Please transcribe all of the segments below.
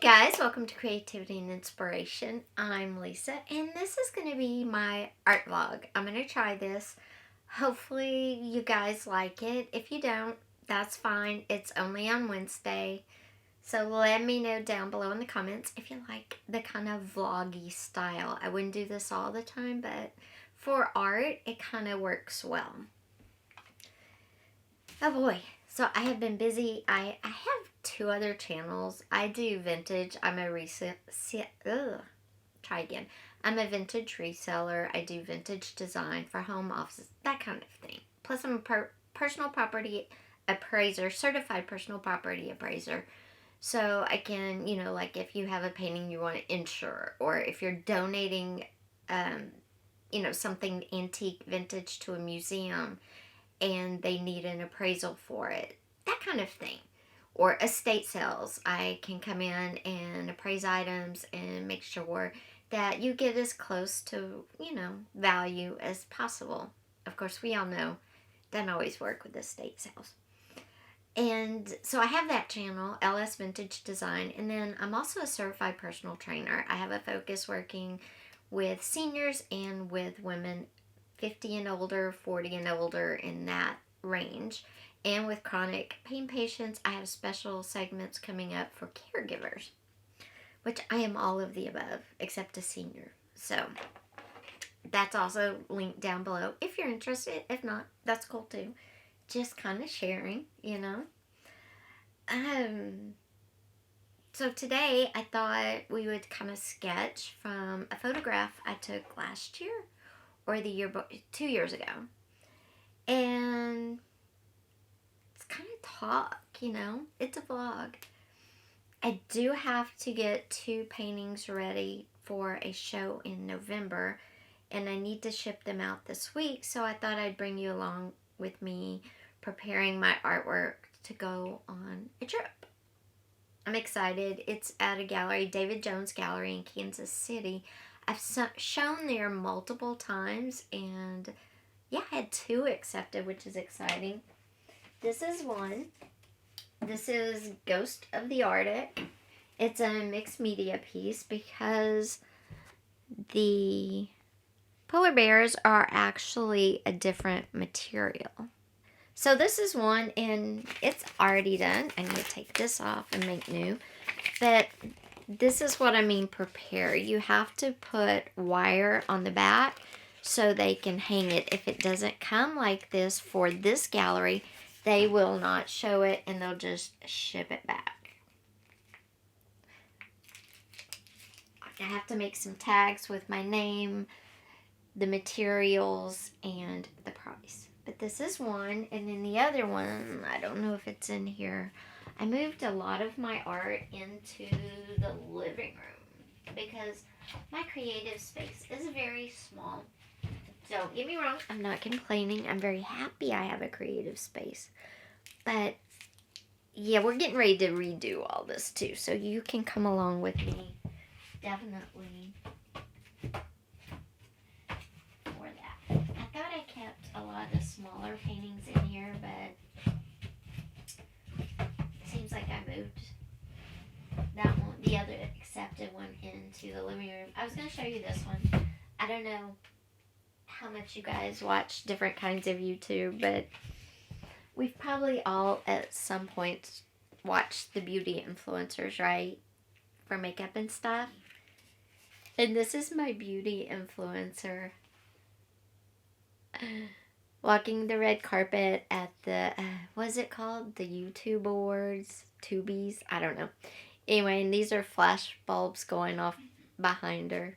guys, welcome to Creativity and Inspiration. I'm Lisa, and this is going to be my art vlog. I'm going to try this. Hopefully you guys like it. If you don't, that's fine. It's only on Wednesday. So let me know down below in the comments if you like the kind of vloggy style. I wouldn't do this all the time, but for art, it kind of works well. Oh boy. So I have been busy. I have two other channels. I do vintage. I'm a I'm a vintage reseller. I do vintage design for home offices, that kind of thing. Plus I'm a personal property appraiser, certified personal property appraiser. So I can, like if you have a painting you want to insure, or if you're donating, something antique vintage to a museum, and they need an appraisal for it, that kind of thing. Or estate sales, I can come in and appraise items and make sure that you get as close to, value as possible. Of course, we all know doesn't always work with estate sales. And so I have that channel, LS Vintage Design, and then I'm also a certified personal trainer. I have a focus working with seniors and with women 50 and older, 40 and older, in that range. And with chronic pain patients, I have special segments coming up for caregivers, which I am all of the above except a senior. So that's also linked down below if you're interested. If not, that's cool too. Just kind of sharing, So today I thought we would kind of sketch from a photograph I took last year, or the year, 2 years ago. And it's kind of talk, it's a vlog. I do have to get 2 paintings ready for a show in November, and I need to ship them out this week, so I thought I'd bring you along with me preparing my artwork to go on a trip. I'm excited. It's at a gallery, David Jones Gallery in Kansas City. I've shown there multiple times, and yeah, I had 2 accepted, which is exciting. This is one. This is Ghost of the Arctic. It's a mixed media piece because the polar bears are actually a different material. So this is one, and it's already done. I need to take this off and make new. But this is what I mean prepare. You have to put wire on the back so they can hang it. If it doesn't come like this for this gallery, they will not show it, and they'll just ship it back. I have to make some tags with my name, the materials, and the price. But this is one, and then the other one, I don't know if it's in here. I moved a lot of my art into the living room because my creative space is very small. Don't get me wrong, I'm not complaining. I'm very happy I have a creative space. But yeah, we're getting ready to redo all this too, so you can come along with me. Definitely for that. I thought I kept a lot of smaller paintings in here, but it seems like I moved that one, the other accepted one, into the living room. I was going to show you this one. I don't know how much you guys watch different kinds of YouTube, but we've probably all at some point watched the beauty influencers, right? For makeup and stuff. And this is my beauty influencer walking the red carpet at the, what is it called? The YouTube Awards? Tubies? I don't know. Anyway, and these are flash bulbs going off behind her.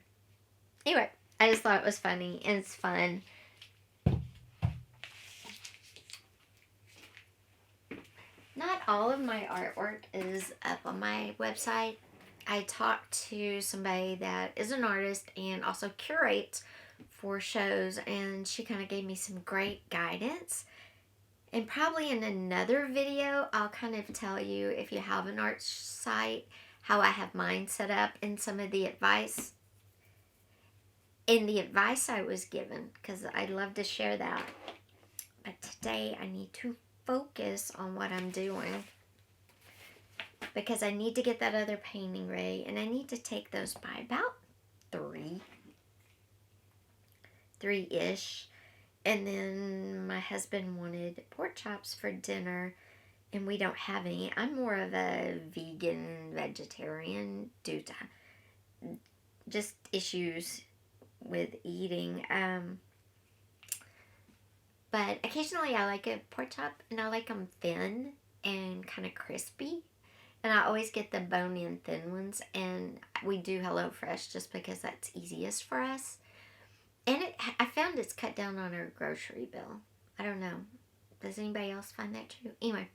Anyway, I just thought it was funny, and it's fun. Not all of my artwork is up on my website. I talked to somebody that is an artist and also curates for shows, and she kind of gave me some great guidance. And probably in another video, I'll kind of tell you, if you have an art site, how I have mine set up and some of the advice. And the advice I was given, because I'd love to share that. But today I need to focus on what I'm doing. because I need to get that other painting ready, and I need to take those by about 3-ish. And then my husband wanted pork chops for dinner, and we don't have any. I'm more of a vegan vegetarian due to just issues with eating. But occasionally I like a pork chop, and I like them thin and kind of crispy. And I always get the bone-in thin ones, and we do HelloFresh just because that's easiest for us. And I found it's cut down on our grocery bill. I don't know. Does anybody else find that true? Anyway,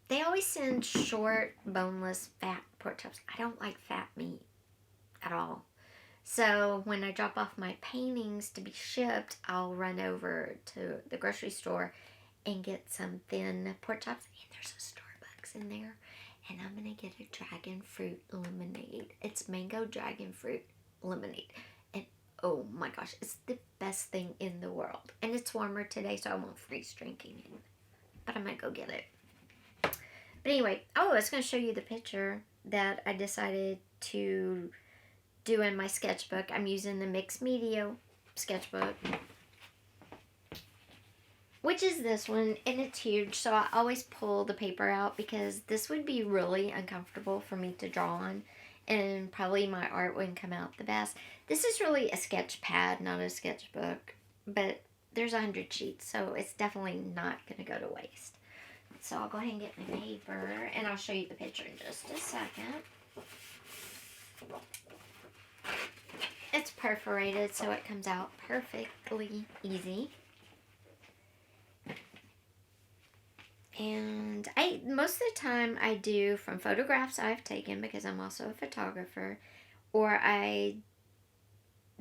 they always send short, boneless, fat pork chops. I don't like fat meat at all. So when I drop off my paintings to be shipped, I'll run over to the grocery store and get some thin pork chops. And there's a Starbucks in there. And I'm going to get a dragon fruit lemonade. It's mango dragon fruit lemonade. And oh my gosh, it's the best thing in the world. And it's warmer today, so I won't freeze drinking it. But I'm going to go get it. But anyway, I was going to show you the picture that I decided to do in my sketchbook. I'm using the mixed media sketchbook, which is this one, and it's huge, so I always pull the paper out because this would be really uncomfortable for me to draw on, and probably my art wouldn't come out the best. This is really a sketch pad, not a sketchbook, but there's 100 sheets, so it's definitely not going to go to waste. So I'll go ahead and get my paper, and I'll show you the picture in just a second. It's perforated, so it comes out perfectly easy. And most of the time I do from photographs I've taken, because I'm also a photographer, or I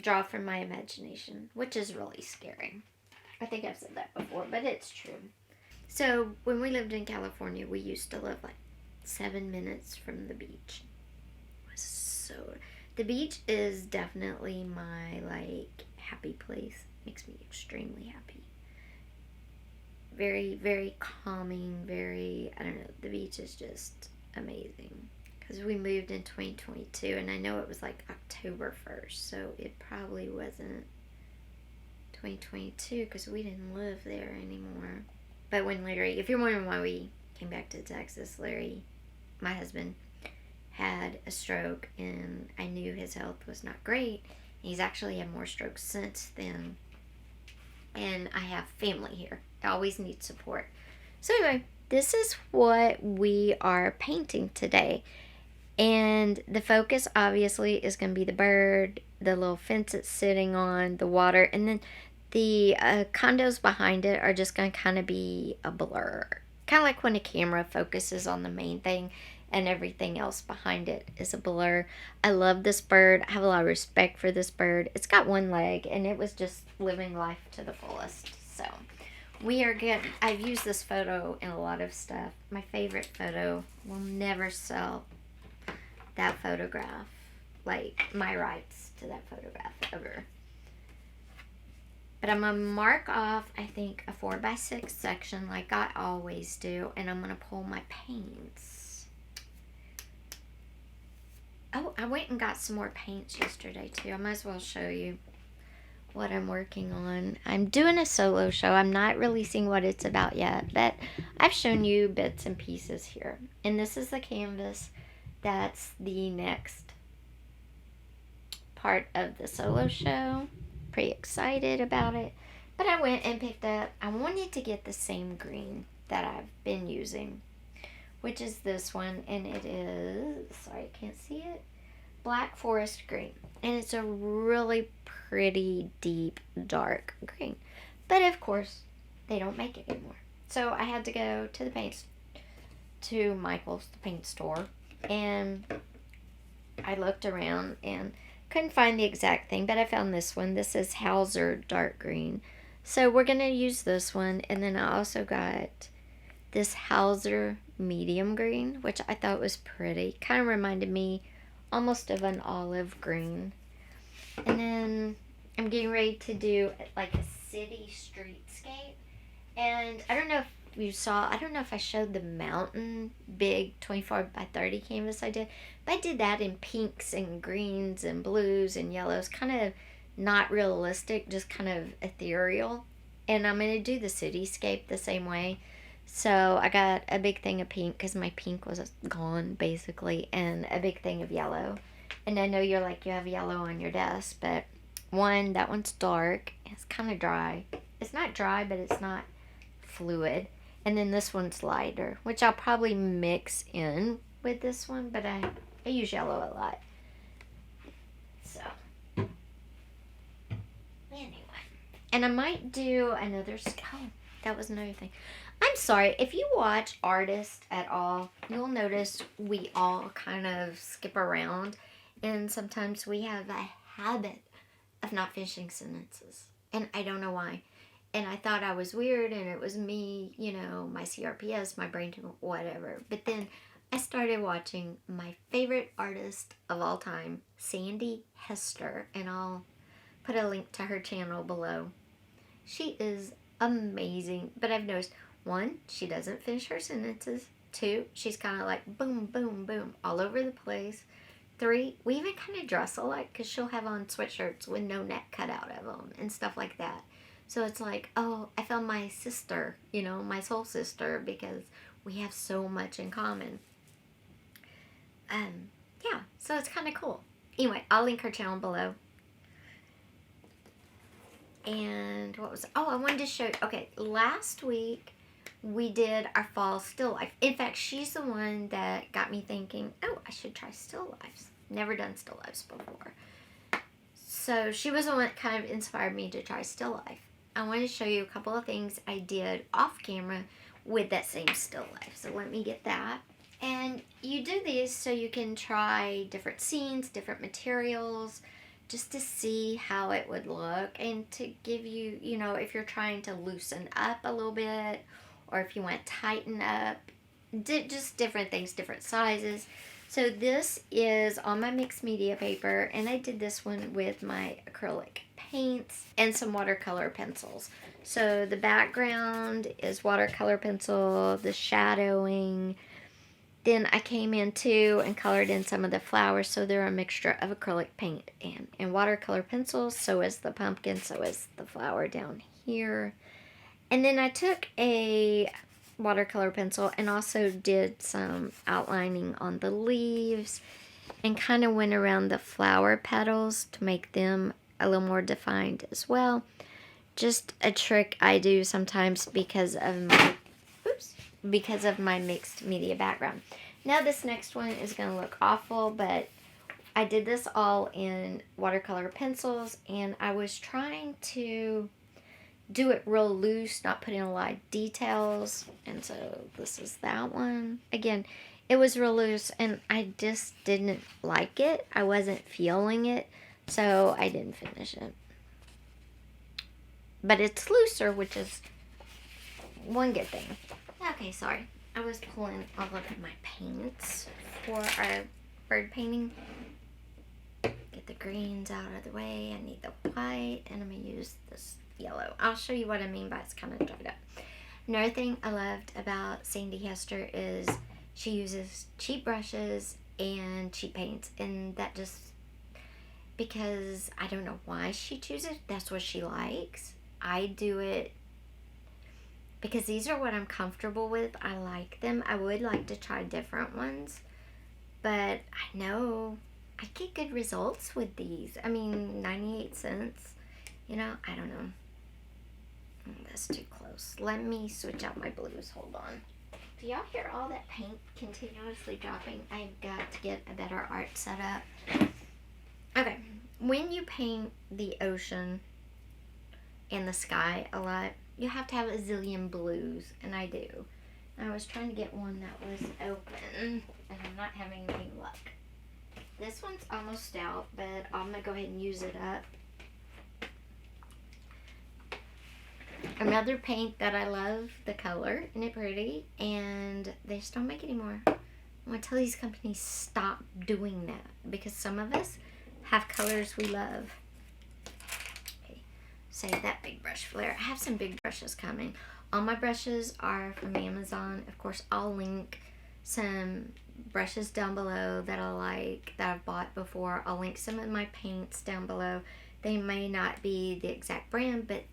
draw from my imagination, which is really scary. I think I've said that before, but it's true. So when we lived in California, we used to live like 7 minutes from the beach. It was the beach is definitely my like happy place. Makes me extremely happy. Very, very calming, I don't know, the beach is just amazing. Because we moved in 2022, and I know it was like October 1st, so it probably wasn't 2022 because we didn't live there anymore. But when Larry, if you're wondering why we came back to Texas, Larry, my husband, had a stroke, and I knew his health was not great. He's actually had more strokes since then. And I have family here. I always need support. So anyway, this is what we are painting today. And the focus obviously is going to be the bird, the little fence it's sitting on, the water, and then the condos behind it are just going to kind of be a blur. Kind of like when a camera focuses on the main thing and everything else behind it is a blur. I love this bird. I have a lot of respect for this bird. It's got one leg, and it was just living life to the fullest. So I've used this photo in a lot of stuff. My favorite photo, will never sell that photograph, like my rights to that photograph ever. But I'm going to mark off, I think, a 4x6 section like I always do. And I'm going to pull my paints. Oh, I went and got some more paints yesterday, too. I might as well show you what I'm working on. I'm doing a solo show. I'm not releasing what it's about yet. But I've shown you bits and pieces here. And this is the canvas. That's the next part of the solo show. Pretty excited about it, but I went and picked up, I wanted to get the same green that I've been using, which is this one, and it is, sorry I can't see it, Black Forest Green, and it's a really pretty deep dark green, but of course they don't make it anymore, so I had to go to Michael's, the paint store, and I looked around and couldn't find the exact thing, but I found this one. This is Hauser Dark Green. So we're going to use this one. And then I also got this Hauser Medium Green, which I thought was pretty. Kind of reminded me almost of an olive green. And then I'm getting ready to do like a city streetscape. And I don't know if you saw, I don't know if I showed the mountain big 24 by 30 canvas I did, but I did that in pinks and greens and blues and yellows, kind of not realistic, just kind of ethereal. And I'm going to do the cityscape the same way. So I got a big thing of pink because my pink was gone basically, and a big thing of yellow. And I know you're like, you have yellow on your desk, but that one's dark. It's kind of dry. It's not dry, but it's not fluid. And then this one's lighter, which I'll probably mix in with this one, but I use yellow a lot. So, anyway. And I might do another, that was another thing. I'm sorry, if you watch artists at all, you'll notice we all kind of skip around, and sometimes we have a habit of not finishing sentences, and I don't know why. And I thought I was weird, and it was me, you know, my CRPS, my brain tumor, whatever. But then I started watching my favorite artist of all time, Sandy Hester, and I'll put a link to her channel below. She is amazing, but I've noticed, 1, she doesn't finish her sentences. 2, she's kind of like boom, boom, boom, all over the place. 3, we even kind of dress alike because she'll have on sweatshirts with no neck cut out of them and stuff like that. So it's like, oh, I found my sister, you know, my soul sister, because we have so much in common. Yeah, so it's kind of cool. Anyway, I'll link her channel below. And what was, I wanted to show, okay, last week we did our fall still life. In fact, she's the one that got me thinking, oh, I should try still lifes. Never done still lifes before. So she was the one that kind of inspired me to try still life. I want to show you a couple of things I did off camera with that same still life. So let me get that. And you do these so you can try different scenes, different materials, just to see how it would look, and to give you, you know, if you're trying to loosen up a little bit, or if you want to tighten up, just different things, different sizes. So this is on my mixed media paper, and I did this one with my acrylic paints and some watercolor pencils. So the background is watercolor pencil, the shadowing. Then I came in too and colored in some of the flowers, so they're a mixture of acrylic paint and watercolor pencils. So is the pumpkin, so is the flower down here. And then I took a watercolor pencil and also did some outlining on the leaves and kind of went around the flower petals to make them a little more defined as well. Just a trick I do sometimes because of my mixed media background. Now this next one is going to look awful, but I did this all in watercolor pencils, and I was trying to do it real loose, not put in a lot of details. And so this is that one. Again, it was real loose, and I just didn't like it. I wasn't feeling it, so I didn't finish it. But it's looser, which is one good thing. Okay, sorry. I was pulling all of my paints for our bird painting. Get the greens out of the way. I need the white, and I'm going to use this yellow. I'll show you what I mean by it's kind of dried up. Another thing I loved about Sandy Hester is she uses cheap brushes and cheap paints, and that just, because I don't know why she chooses, that's what she likes. I do it because these are what I'm comfortable with. I like them. I would like to try different ones, but I know I get good results with these. I mean, 98 cents, you know, I don't know. That's too close. Let me switch out my blues. Hold on. Do y'all hear all that paint continuously dropping? I've got to get a better art setup. Okay, when you paint the ocean and the sky a lot, you have to have a zillion blues, and I do. I was trying to get one that was open, and I'm not having any luck. This one's almost out, but I'm going to go ahead and use it up. Another paint that I love, the color, isn't it pretty? And they just don't make it anymore. I want to tell these companies stop doing that, because some of us have colors we love. Okay, save that big brush flare. I have some big brushes coming. All my brushes are from Amazon. Of course, I'll link some brushes down below that I like, that I've bought before. I'll link some of my paints down below. They may not be the exact brand, but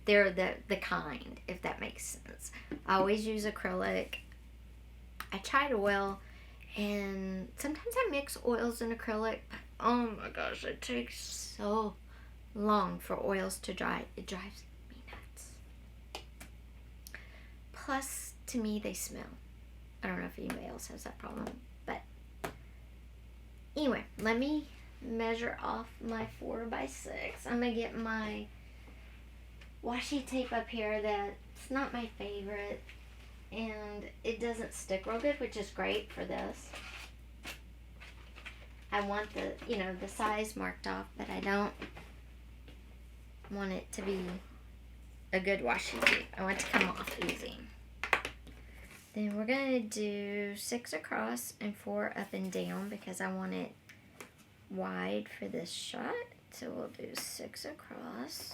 they're the kind, if that makes sense. I always use acrylic. I tried oil, and sometimes I mix oils and acrylic, but oh my gosh, it takes so long for oils to dry. It drives me nuts. Plus, to me, they smell. I don't know if anybody else has that problem, but anyway, let me measure off my 4x6. I'm gonna get my washi tape up here. That's not my favorite, and it doesn't stick real good, which is great for this. I want the size marked off, but I don't want it to be a good washi tape. I want it to come off easy. Then we're going to do 6 across and 4 up and down because I want it wide for this shot. So we'll do 6 across.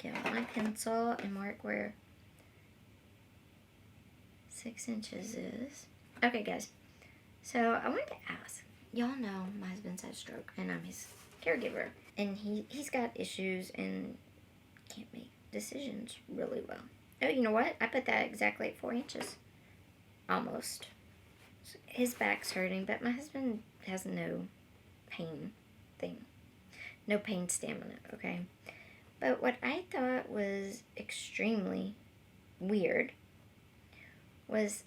Get out my pencil and mark where 6 inches is. Okay, guys. So I wanted to ask. Y'all know my husband's had a stroke and I'm his caregiver. And he's got issues and can't make decisions really well. Oh, you know what? I put that exactly at 4 inches. Almost. His back's hurting, but my husband has no pain thing. No pain stamina, okay? But what I thought was extremely weird was,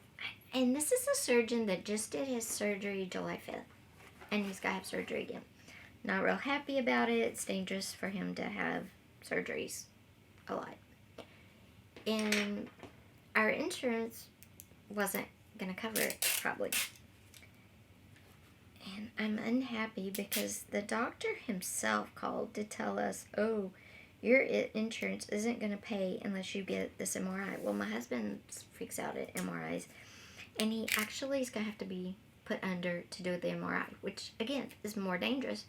and this is a surgeon that just did his surgery July 5th. And he's got to have surgery again. Not real happy about it. It's dangerous for him to have surgeries a lot. And our insurance wasn't going to cover it, probably. And I'm unhappy because the doctor himself called to tell us, oh, your insurance isn't going to pay unless you get this MRI. Well, my husband freaks out at MRIs. And he actually is going to have to be put under to do the MRI, which, again, is more dangerous.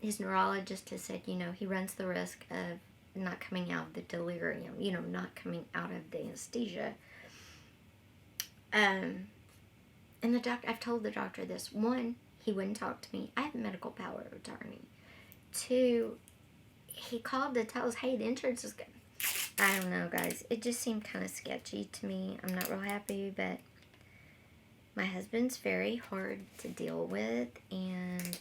His neurologist has said, he runs the risk of not coming out of the delirium, not coming out of the anesthesia. And the doctor, I've told the doctor this. 1, he wouldn't talk to me. I have medical power of attorney. 2, he called to tell us, hey, the insurance is good. I don't know, guys. It just seemed kind of sketchy to me. I'm not real happy, but my husband's very hard to deal with, and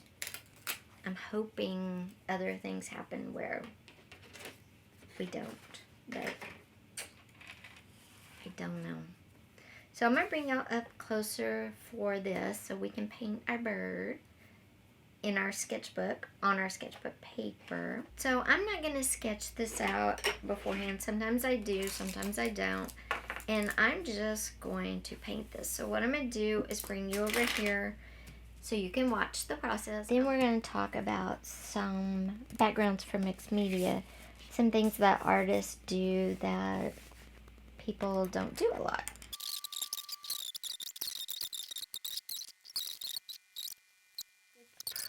I'm hoping other things happen where we don't, but I don't know. So I'm going to bring y'all up closer for this so we can paint our bird in our sketchbook, on our sketchbook paper. So I'm not going to sketch this out beforehand. Sometimes I do, sometimes I don't. And I'm just going to paint this. So what I'm going to do is bring you over here so you can watch the process. Then we're going to talk about some backgrounds for mixed media. Some things that artists do that people don't do a lot.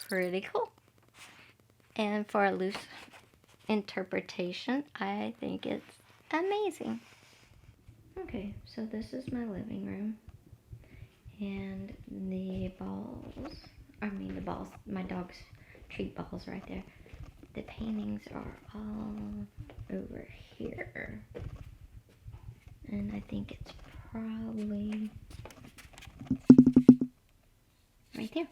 Pretty cool. And for a loose interpretation, I think it's amazing. Okay, so this is my living room. And the balls, my dog's treat balls right there. The paintings are all over here. And I think it's probably right there.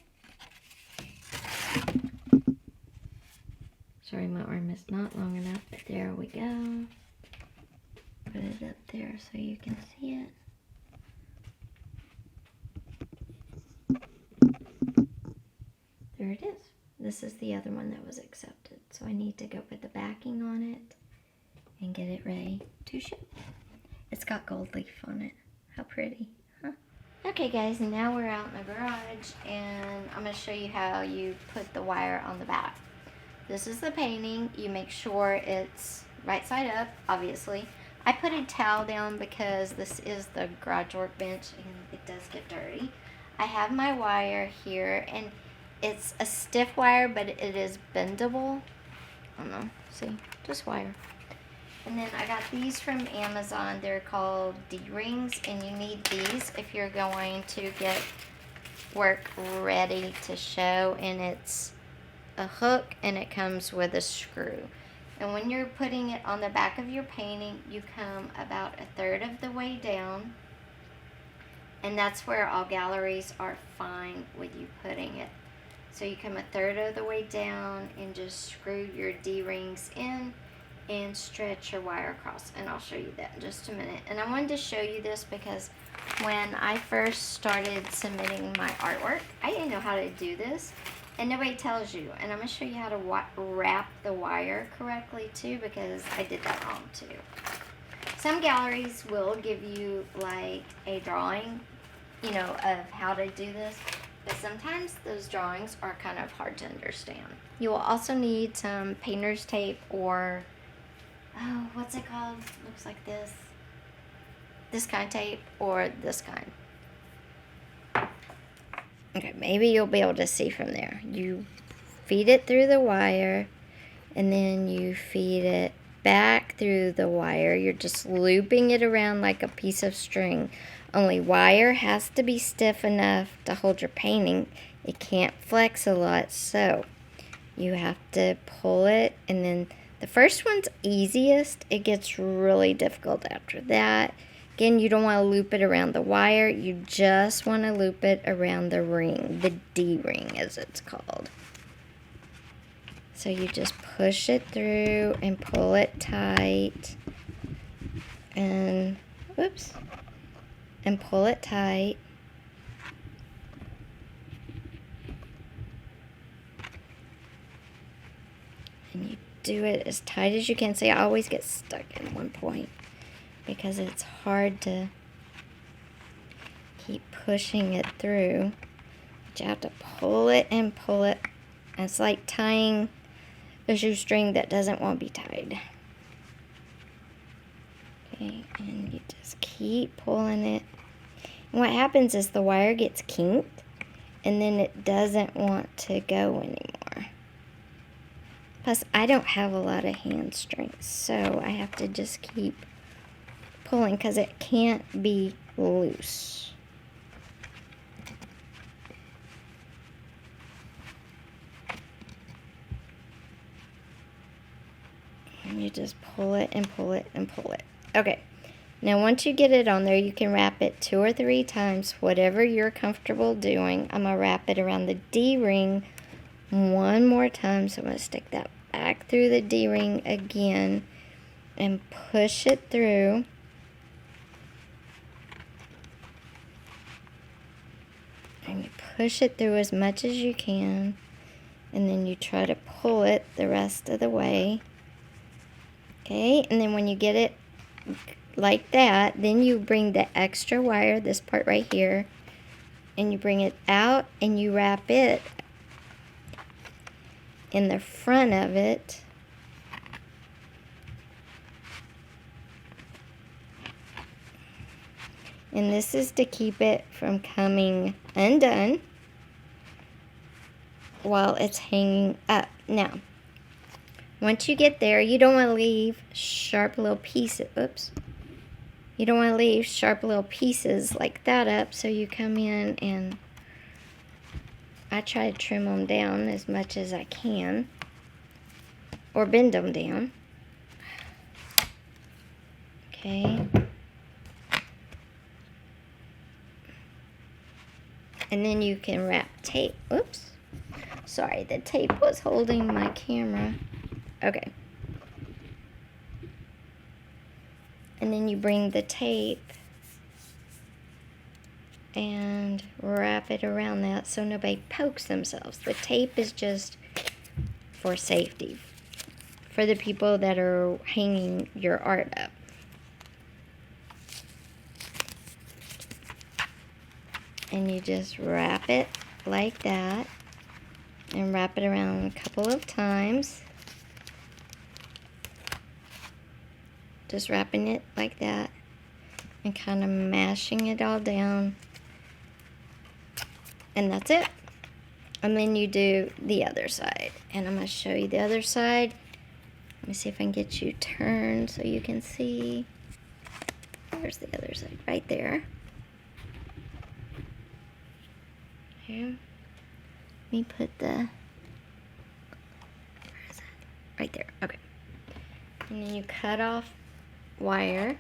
Sorry, my arm is not long enough, but there we go. Put it up there so you can see it. There it is. This is the other one that was accepted. So I need to go put the backing on it and get it ready to ship. It's got gold leaf on it. How pretty, huh? Okay guys, now we're out in the garage and I'm going to show you how you put the wire on the back. This is the painting. You make sure it's right side up, obviously. I put a towel down because this is the garage workbench and it does get dirty. I have my wire here and it's a stiff wire, but it is bendable. I don't know, see, just wire. And then I got these from Amazon. They're called D-rings, and you need these if you're going to get work ready to show. And it's a hook, and it comes with a screw. And when you're putting it on the back of your painting, you come about a third of the way down. And that's where all galleries are fine with you putting it. So you come a third of the way down and just screw your D-rings in and stretch your wire across. And I'll show you that in just a minute. And I wanted to show you this because when I first started submitting my artwork, I didn't know how to do this. And nobody tells you. And I'm going to show you how to wrap the wire correctly too, because I did that wrong too. Some galleries will give you like a drawing, you know, of how to do this. But sometimes those drawings are kind of hard to understand. You will also need some painter's tape or, oh, what's it called? Looks like this. This kind of tape or this kind. Okay, maybe you'll be able to see from there. You feed it through the wire, and then you feed it back through the wire. You're just looping it around like a piece of string. Only wire has to be stiff enough to hold your painting. It can't flex a lot, so you have to pull it, and then the first one's easiest. It gets really difficult after that. Again, you don't want to loop it around the wire. You just want to loop it around the ring, the D-ring as it's called. So you just push it through and pull it tight. And, whoops. And pull it tight. And you do it as tight as you can. See, I always get stuck in one point because it's hard to keep pushing it through. But you have to pull it and pull it. And it's like tying a shoestring that doesn't want to be tied. Okay, and you just keep pulling it. And what happens is the wire gets kinked, and then it doesn't want to go anymore. Plus, I don't have a lot of hand strength, so I have to just keep pulling because it can't be loose. And you just pull it and pull it and pull it. Okay. Now, once you get it on there, you can wrap it 2 or 3 times, whatever you're comfortable doing. I'm going to wrap it around the D-ring one more time. So I'm going to stick that back through the D-ring again and push it through. And you push it through as much as you can. And then you try to pull it the rest of the way. Okay, and then when you get it like that, then you bring the extra wire, this part right here, and you bring it out and you wrap it in the front of it. And this is to keep it from coming undone while it's hanging up. Now, once you get there, you don't want to leave sharp little pieces. Oops. You don't want to leave sharp little pieces like that up, so you come in and I try to trim them down as much as I can, or bend them down. Okay. And then you can wrap tape. Oops. Sorry, the tape was holding my camera. Okay. And then you bring the tape and wrap it around that so nobody pokes themselves. The tape is just for safety, for the people that are hanging your art up. And you just wrap it like that and wrap it around a couple of times. Just wrapping it like that and kind of mashing it all down. And that's it. And then you do the other side. And I'm going to show you the other side. Let me see if I can get you turned so you can see. Where's the other side? Right there. Here. Let me put the, where is that? Right there. Okay. And then you cut off wire.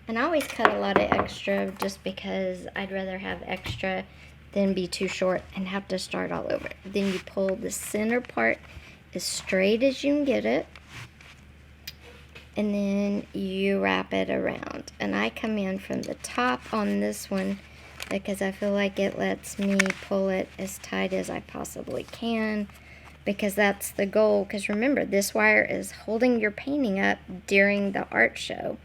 And I always cut a lot of extra just because I'd rather have extra than be too short and have to start all over. Then you pull the center part as straight as you can get it. And then you wrap it around. And I come in from the top on this one because I feel like it lets me pull it as tight as I possibly can, because that's the goal. Because remember, this wire is holding your painting up during the art show,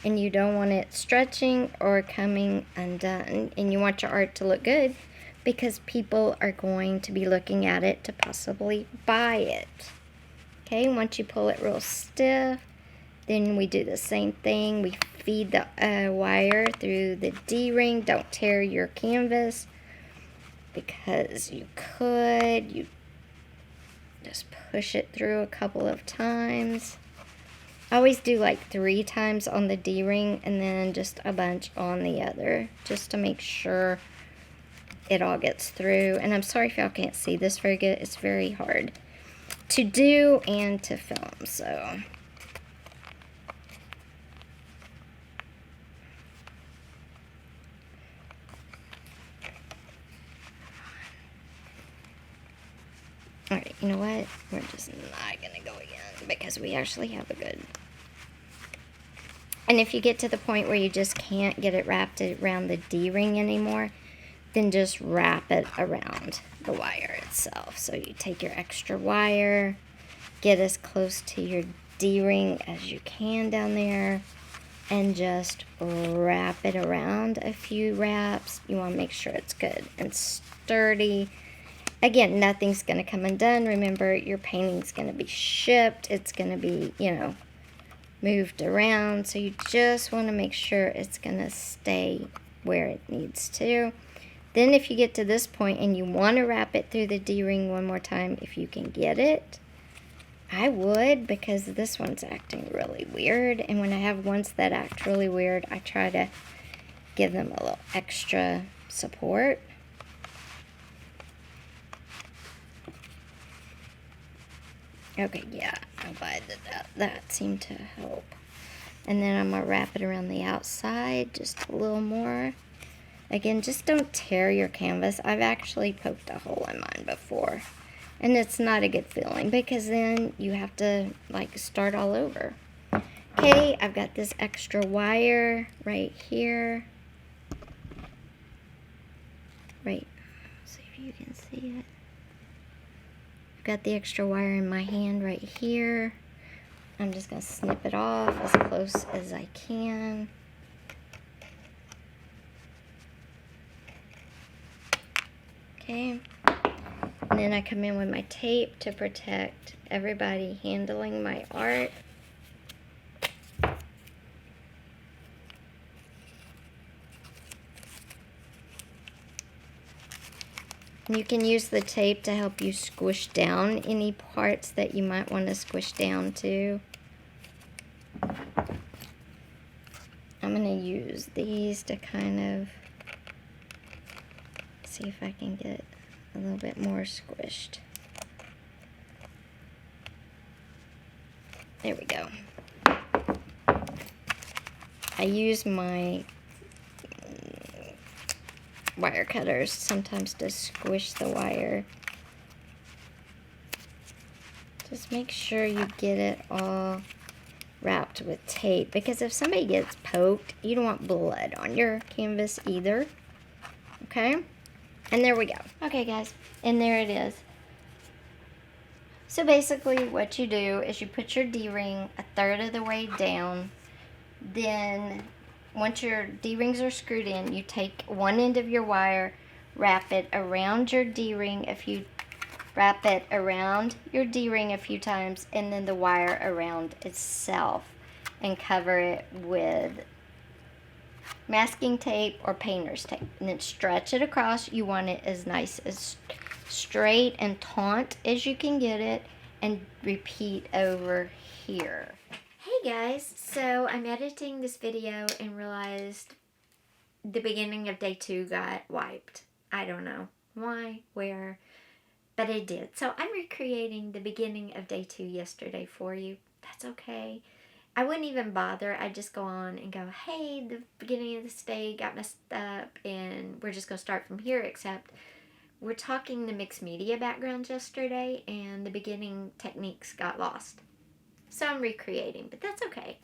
and you don't want it stretching or coming undone, and you want your art to look good because people are going to be looking at it to possibly buy it. Okay, once you pull it real stiff, then we do the same thing. We feed the wire through the D-ring. Don't tear your canvas, because you could. You just push it through a couple of times. I always do like 3 times on the D-ring and then just a bunch on the other, just to make sure it all gets through. And I'm sorry if y'all can't see this very good. It's very hard to do and to film, so... Alright, you know what? We're just not going to go again because we actually have a good... And if you get to the point where you just can't get it wrapped around the D-ring anymore, then just wrap it around the wire itself. So you take your extra wire, get as close to your D-ring as you can down there, and just wrap it around a few wraps. You want to make sure it's good and sturdy. Again, nothing's going to come undone. Remember, your painting's going to be shipped. It's going to be, you know, moved around. So you just want to make sure it's going to stay where it needs to. Then if you get to this point and you want to wrap it through the D-ring one more time, if you can get it, I would, because this one's acting really weird. And when I have ones that act really weird, I try to give them a little extra support. Okay, yeah, I'm glad that seemed to help. And then I'm going to wrap it around the outside just a little more. Again, just don't tear your canvas. I've actually poked a hole in mine before. And it's not a good feeling because then you have to, like, start all over. Okay, I've got this extra wire right here. Right, see if you can see it. Got the extra wire in my hand right here. I'm just going to snip it off as close as I can. Okay. And then I come in with my tape to protect everybody handling my art. You can use the tape to help you squish down any parts that you might want to squish down too. I'm going to use these to kind of see if I can get a little bit more squished. There we go. I use my wire cutters sometimes to squish the wire. Just make sure you get it all wrapped with tape, because if somebody gets poked, you don't want blood on your canvas either. Okay, and there we go. Okay guys, and there it is. So basically what you do is you put your D-ring a third of the way down. Then once your D-rings are screwed in, you take one end of your wire, wrap it around your D-ring wrap it around your D-ring a few times, and then the wire around itself, and cover it with masking tape or painter's tape, and then stretch it across. You want it as nice, as straight and taut as you can get it, and repeat over here. Hey guys, so I'm editing this video and realized the beginning of day 2 got wiped. I don't know why, where, but it did. So I'm recreating the beginning of day 2 yesterday for you. That's okay. I wouldn't even bother. I'd just go on and go, hey, the beginning of this day got messed up and we're just going to start from here, except we're talking the mixed media backgrounds yesterday and the beginning techniques got lost. So I'm recreating, but that's okay.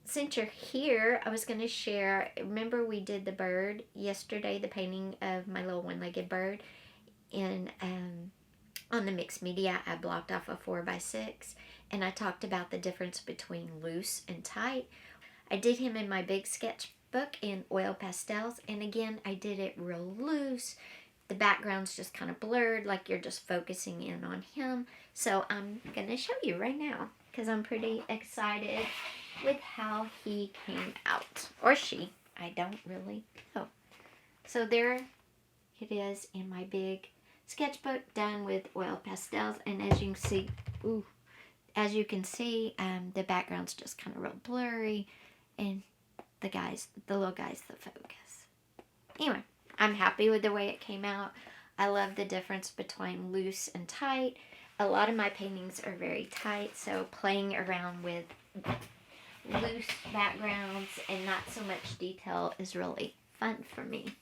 Since you're here, I was going to share, remember we did the bird yesterday, the painting of my little one-legged bird in on the mixed media. I blocked off a 4x6 and I talked about the difference between loose and tight. I did him in my big sketchbook in oil pastels, and again I did it real loose. The background's just kind of blurred, like you're just focusing in on him. So I'm gonna show you right now because I'm pretty excited with how he came out, or she, I don't really know. So there it is in my big sketchbook done with oil pastels, and as you can see, the background's just kind of real blurry, and the little guy's the focus. Anyway, I'm happy with the way it came out. I love the difference between loose and tight. A lot of my paintings are very tight, so playing around with loose backgrounds and not so much detail is really fun for me.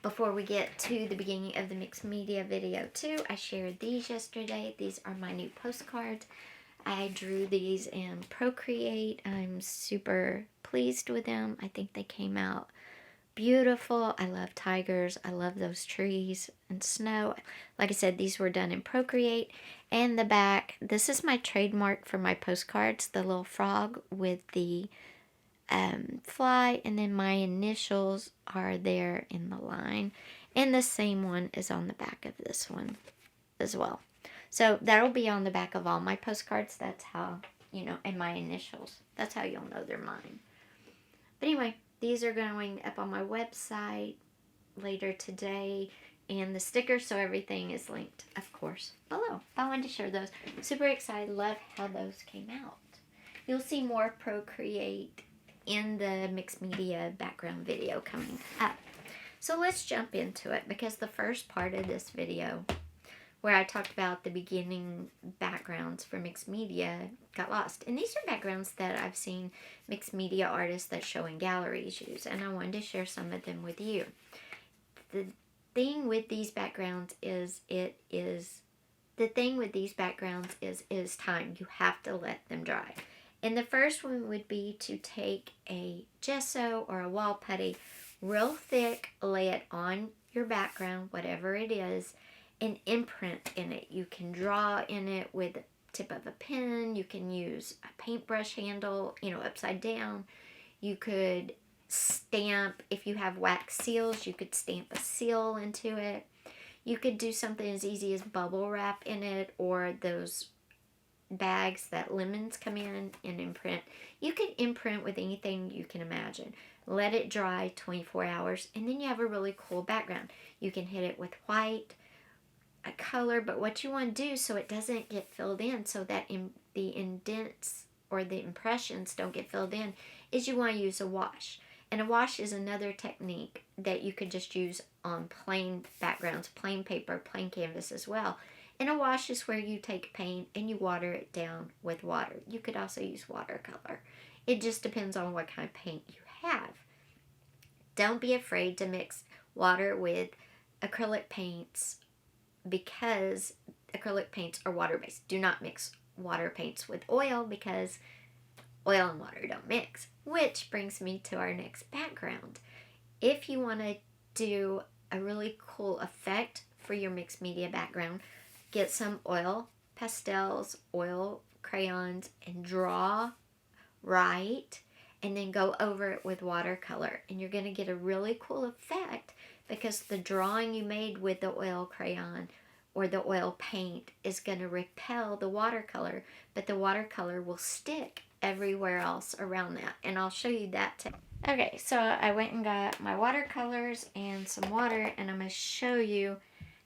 Before we get to the beginning of the mixed media video too, I shared these yesterday. These are my new postcards. I drew these in Procreate. I'm super pleased with them. I think they came out beautiful. I love tigers. I love those trees and snow. Like I said, these were done in Procreate. And the back, this is my trademark for my postcards, the little frog with the fly, and then my initials are there in the line, and the same one is on the back of this one as well. So that'll be on the back of all my postcards. That's how, and my initials. That's how you'll know they're mine. But anyway, these are going up on my website later today, and the stickers, so everything is linked, of course, below. I wanted to share those. Super excited. Love how those came out. You'll see more Procreate in the mixed media background video coming up. So let's jump into it, because the first part of this video where I talked about the beginning backgrounds for mixed media got lost. And these are backgrounds that I've seen mixed media artists that show in galleries use, and I wanted to share some of them with you. The thing with these backgrounds is time. You have to let them dry. And the first one would be to take a gesso or a wall putty, real thick, lay it on your background, whatever it is, and imprint in it. You can draw in it with the tip of a pen. You can use a paintbrush handle, upside down. You could stamp, if you have wax seals, you could stamp a seal into it. You could do something as easy as bubble wrap in it, or those bags that lemons come in and imprint. You can imprint with anything you can imagine. Let it dry 24 hours, and then you have a really cool background. You can hit it with white, a color, but what you want to do so it doesn't get filled in, so that the indents or the impressions don't get filled in, is you want to use a wash. And a wash is another technique that you could just use on plain backgrounds, plain paper, plain canvas as well. And a wash is where you take paint and you water it down with water. You could also use watercolor. It just depends on what kind of paint you have. Don't be afraid to mix water with acrylic paints, because acrylic paints are water-based. Do not mix water paints with oil, because oil and water don't mix. Which brings me to our next background. If you want to do a really cool effect for your mixed media background, get some oil pastels, oil crayons, and draw right, and then go over it with watercolor. And you're going to get a really cool effect, because the drawing you made with the oil crayon or the oil paint is going to repel the watercolor, but the watercolor will stick everywhere else around that. And I'll show you that too. Okay, so I went and got my watercolors and some water, and I'm going to show you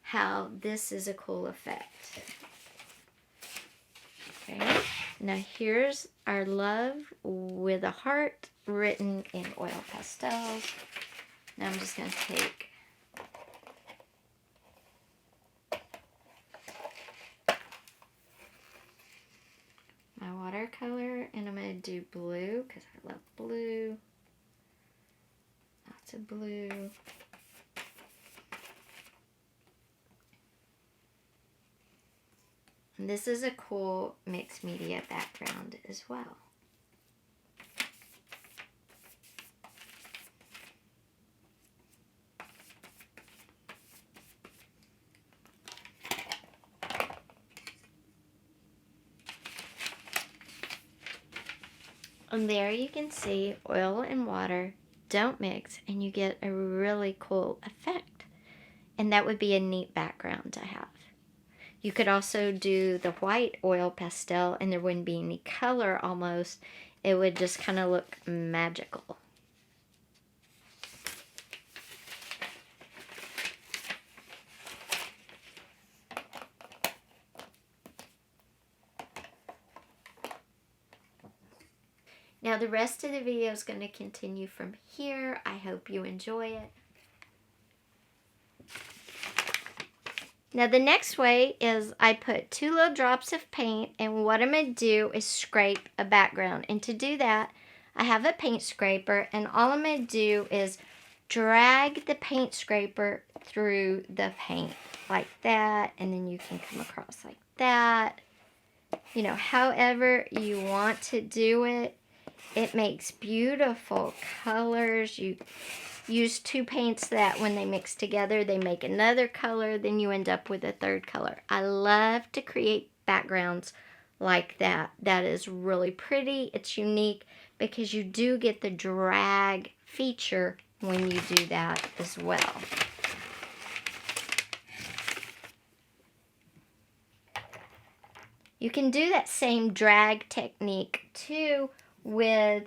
how this is a cool effect. Okay, now here's our love with a heart written in oil pastels. Now I'm just going to take my watercolor and I'm going to do blue because I love blue. Lots of blue. And this is a cool mixed media background as well. And there you can see oil and water don't mix and you get a really cool effect. And that would be a neat background to have. You could also do the white oil pastel and there wouldn't be any color almost. It would just kind of look magical. Now the rest of the video is going to continue from here. I hope you enjoy it. Now the next way is I put 2 little drops of paint, and what I'm going to do is scrape a background. And to do that, I have a paint scraper, and all I'm going to do is drag the paint scraper through the paint like that, and then you can come across like that. You know, however you want to do it. It makes beautiful colors. You use 2 paints that when they mix together, they make another color. Then you end up with a third color. I love to create backgrounds like that. That is really pretty. It's unique because you do get the drag feature when you do that as well. You can do that same drag technique too with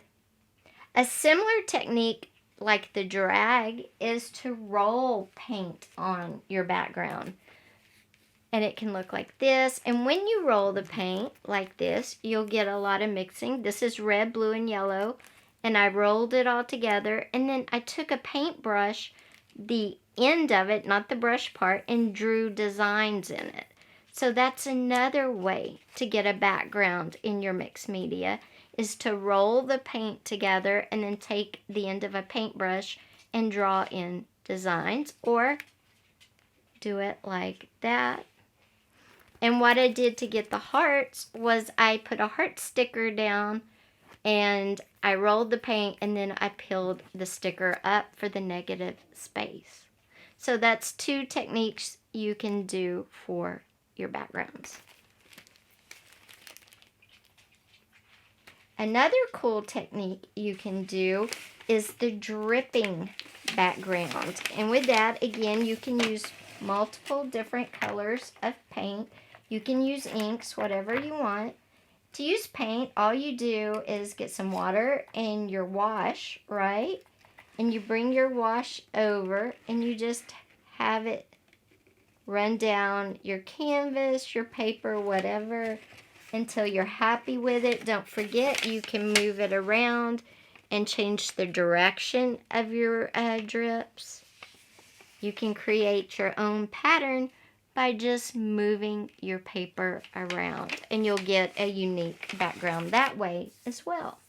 a similar technique like the drag is to roll paint on your background. And it can look like this. And when you roll the paint like this, you'll get a lot of mixing. This is red, blue, and yellow. And I rolled it all together. And then I took a paintbrush, the end of it, not the brush part, and drew designs in it. So that's another way to get a background in your mixed media, is to roll the paint together and then take the end of a paintbrush and draw in designs, or do it like that. And what I did to get the hearts was I put a heart sticker down and I rolled the paint and then I peeled the sticker up for the negative space. So that's 2 techniques you can do for your backgrounds. Another cool technique you can do is the dripping background. And with that, again, you can use multiple different colors of paint. You can use inks, whatever you want. To use paint, all you do is get some water and your wash, right? And you bring your wash over and you just have it run down your canvas, your paper, whatever, until you're happy with it. Don't forget, you can move it around and change the direction of your drips. You can create your own pattern by just moving your paper around, and you'll get a unique background that way as well.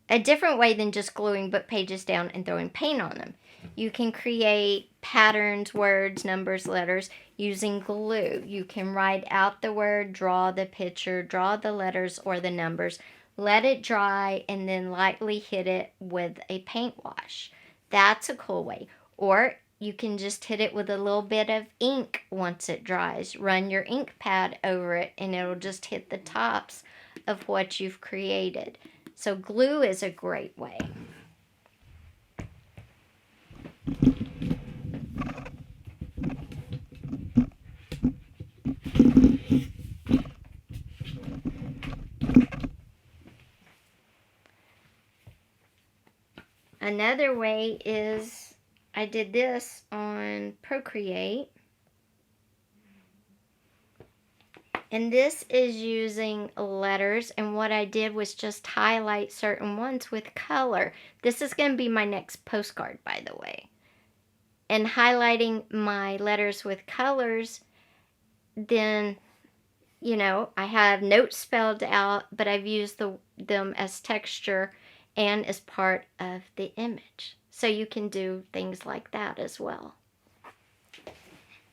A different way than just gluing book pages down and throwing paint on them. You can create patterns, words, numbers, letters using glue. You can write out the word, draw the picture, draw the letters or the numbers, let it dry, and then lightly hit it with a paint wash. That's a cool way. Or you can just hit it with a little bit of ink once it dries. Run your ink pad over it and it'll just hit the tops of what you've created. So glue is a great way. Another way is, I did this on Procreate. And this is using letters, and what I did was just highlight certain ones with color. This is going to be my next postcard, by the way. And highlighting my letters with colors, then, you know, I have notes spelled out, but I've used them as texture and as part of the image. So you can do things like that as well.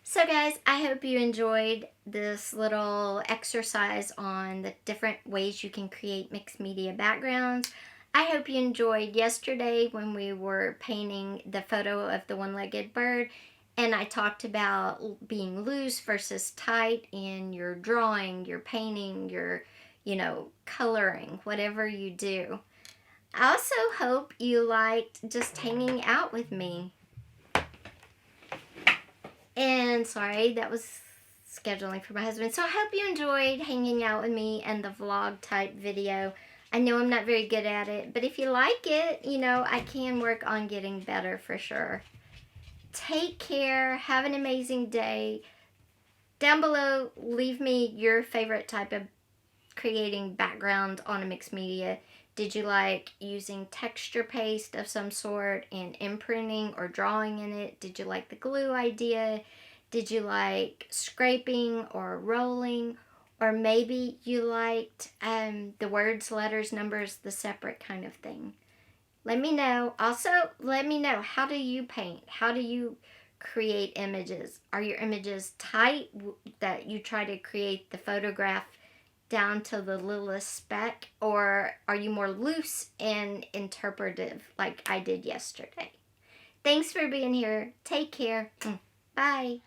So guys, I hope you enjoyed this little exercise on the different ways you can create mixed media backgrounds. I hope you enjoyed yesterday when we were painting the photo of the one-legged bird, and I talked about being loose versus tight in your drawing, your painting, your, you know, coloring, whatever you do. I also hope you liked just hanging out with me. And sorry, that was scheduling for my husband. So I hope you enjoyed hanging out with me and the vlog type video. I know I'm not very good at it, but if you like it, you know, I can work on getting better for sure. Take care. Have an amazing day. Down below, leave me your favorite type of creating background on a mixed media. Did you like using texture paste of some sort and imprinting or drawing in it? Did you like the glue idea? Did you like scraping or rolling? Or maybe you liked the words, letters, numbers, the separate kind of thing. Let me know. Also, let me know, how do you paint? How do you create images? Are your images tight that you try to create the photograph down to the littlest speck, or are you more loose and interpretive like I did yesterday? Thanks for being here. Take care. Bye.